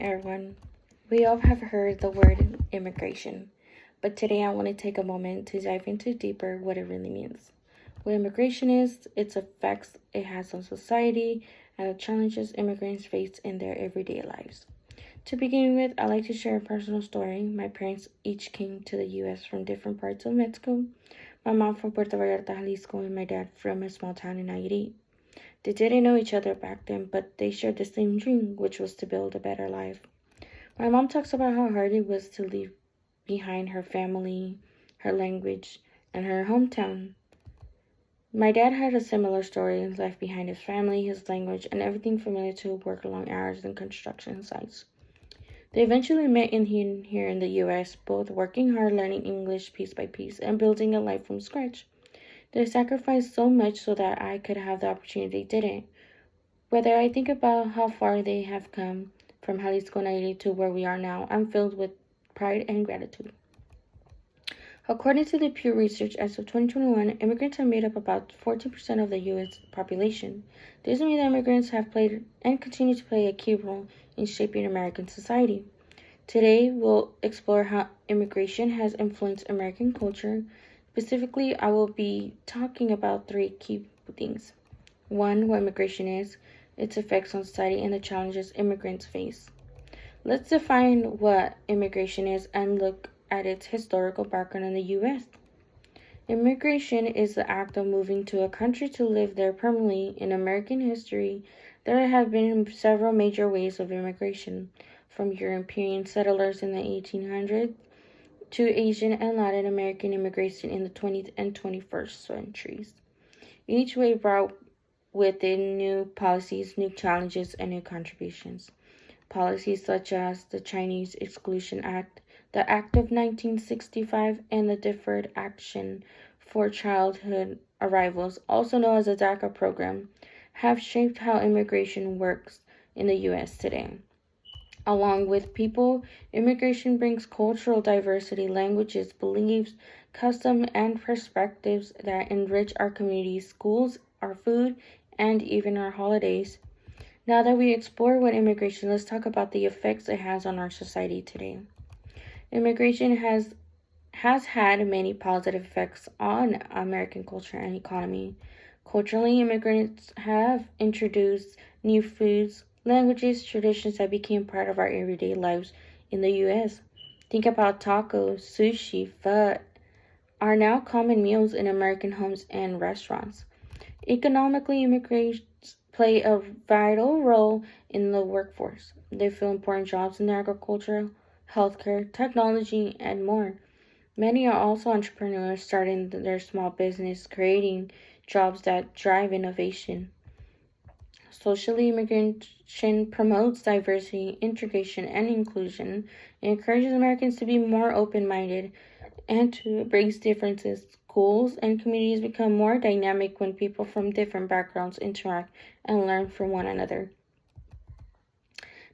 everyone. We all have heard the word immigration, but today I want to take a moment to dive into deeper what it really means. What immigration is, its effects it has on society, and the challenges immigrants face in their everyday lives. To begin with, I'd like to share a personal story. My parents each came to the U.S. from different parts of Mexico. My mom from Puerto Vallarta, Jalisco, and my dad from a small town in Nayarit. They didn't know each other back then, but they shared the same dream, which was to build a better life. My mom talks about how hard it was to leave behind her family, her language, and her hometown. My dad had a similar story, left behind his family, his language, and everything familiar to work long hours in construction sites. They eventually met here in the US, both working hard, learning English piece by piece, and building a life from scratch. They sacrificed so much so that I could have the opportunity they didn't. Whether I think about how far they have come from Jalisco Nayarit to where we are now, I'm filled with pride and gratitude. According to the Pew Research, as of 2021, immigrants have made up about 14% of the U.S. population. This means that immigrants have played and continue to play a key role in shaping American society. Today, we'll explore how immigration has influenced American culture. Specifically, I will be talking about three key things. One, what immigration is, its effects on society, and the challenges immigrants face. Let's define what immigration is and look at its historical background in the U.S. Immigration is the act of moving to a country to live there permanently. In American history, there have been several major waves of immigration, from European settlers in the 1800s to Asian and Latin American immigration in the 20th and 21st centuries. Each wave brought with it new policies, new challenges, and new contributions. Policies such as the Chinese Exclusion Act, the Act of 1965, and the Deferred Action for Childhood Arrivals, also known as the DACA program, have shaped how immigration works in the U.S. today. Along with people, immigration brings cultural diversity, languages, beliefs, customs, and perspectives that enrich our communities, schools, our food, and even our holidays. Now that we explore what immigration, let's talk about the effects it has on our society today. Immigration has had many positive effects on American culture and economy. Culturally, immigrants have introduced new foods, languages, traditions that became part of our everyday lives in the U.S. Think about tacos, sushi, pho are now common meals in American homes and restaurants. Economically, immigrants play a vital role in the workforce. They fill important jobs in agriculture, healthcare, technology, and more. Many are also entrepreneurs starting their small business, creating jobs that drive innovation. Socially, immigration promotes diversity, integration, and inclusion. It encourages Americans to be more open-minded and to embrace differences. Schools and communities become more dynamic when people from different backgrounds interact and learn from one another.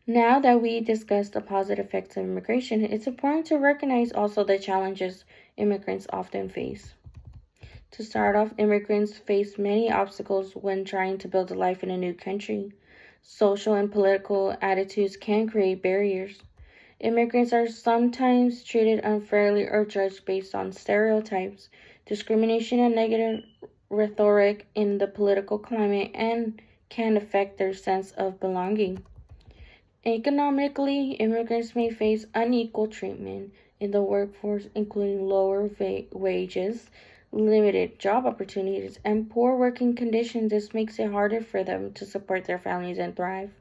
Now that we discussed the positive effects of immigration, it's important to recognize also the challenges immigrants often face. To start off, immigrants face many obstacles when trying to build a life in a new country. Social and political attitudes can create barriers. Immigrants are sometimes treated unfairly or judged based on stereotypes, discrimination, and negative rhetoric in the political climate, and can affect their sense of belonging. Economically, immigrants may face unequal treatment in the workforce, including lower wages, limited job opportunities, and poor working conditions. This makes it harder for them to support their families and thrive.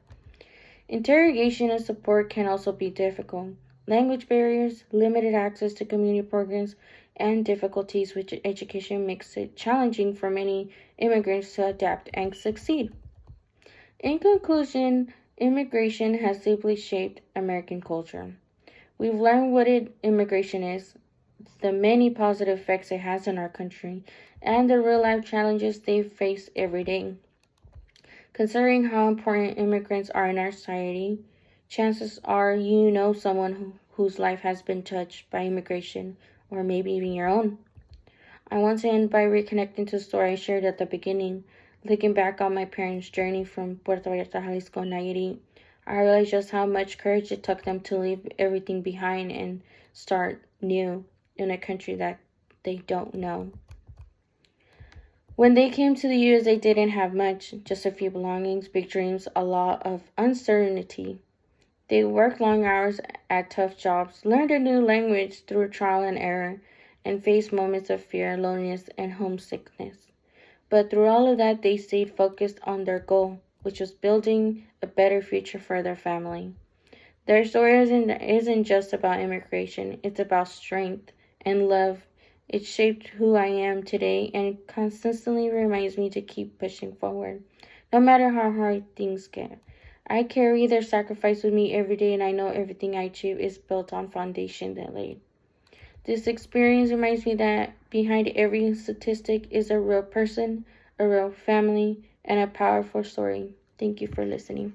Interrogation and support can also be difficult. Language barriers, limited access to community programs, and difficulties with education makes it challenging for many immigrants to adapt and succeed. In conclusion, immigration has deeply shaped American culture. We've learned what immigration is, the many positive effects it has on our country, and the real-life challenges they face every day. Considering how important immigrants are in our society, chances are you know someone whose life has been touched by immigration, or maybe even your own. I want to end by reconnecting to the story I shared at the beginning. Looking back on my parents' journey from Puerto Vallarta, Jalisco, Nayarit, I realized just how much courage it took them to leave everything behind and start new in a country that they don't know. When they came to the US, they didn't have much, just a few belongings, big dreams, a lot of uncertainty. They worked long hours at tough jobs, learned a new language through trial and error, and faced moments of fear, loneliness, and homesickness. But through all of that, they stayed focused on their goal, which was building a better future for their family. Their story isn't just about immigration, it's about strength and love. It shaped who I am today and consistently reminds me to keep pushing forward, no matter how hard things get. I carry their sacrifice with me every day, and I know everything I achieve is built on foundation that laid. This experience reminds me that behind every statistic is a real person, a real family, and a powerful story. Thank you for listening.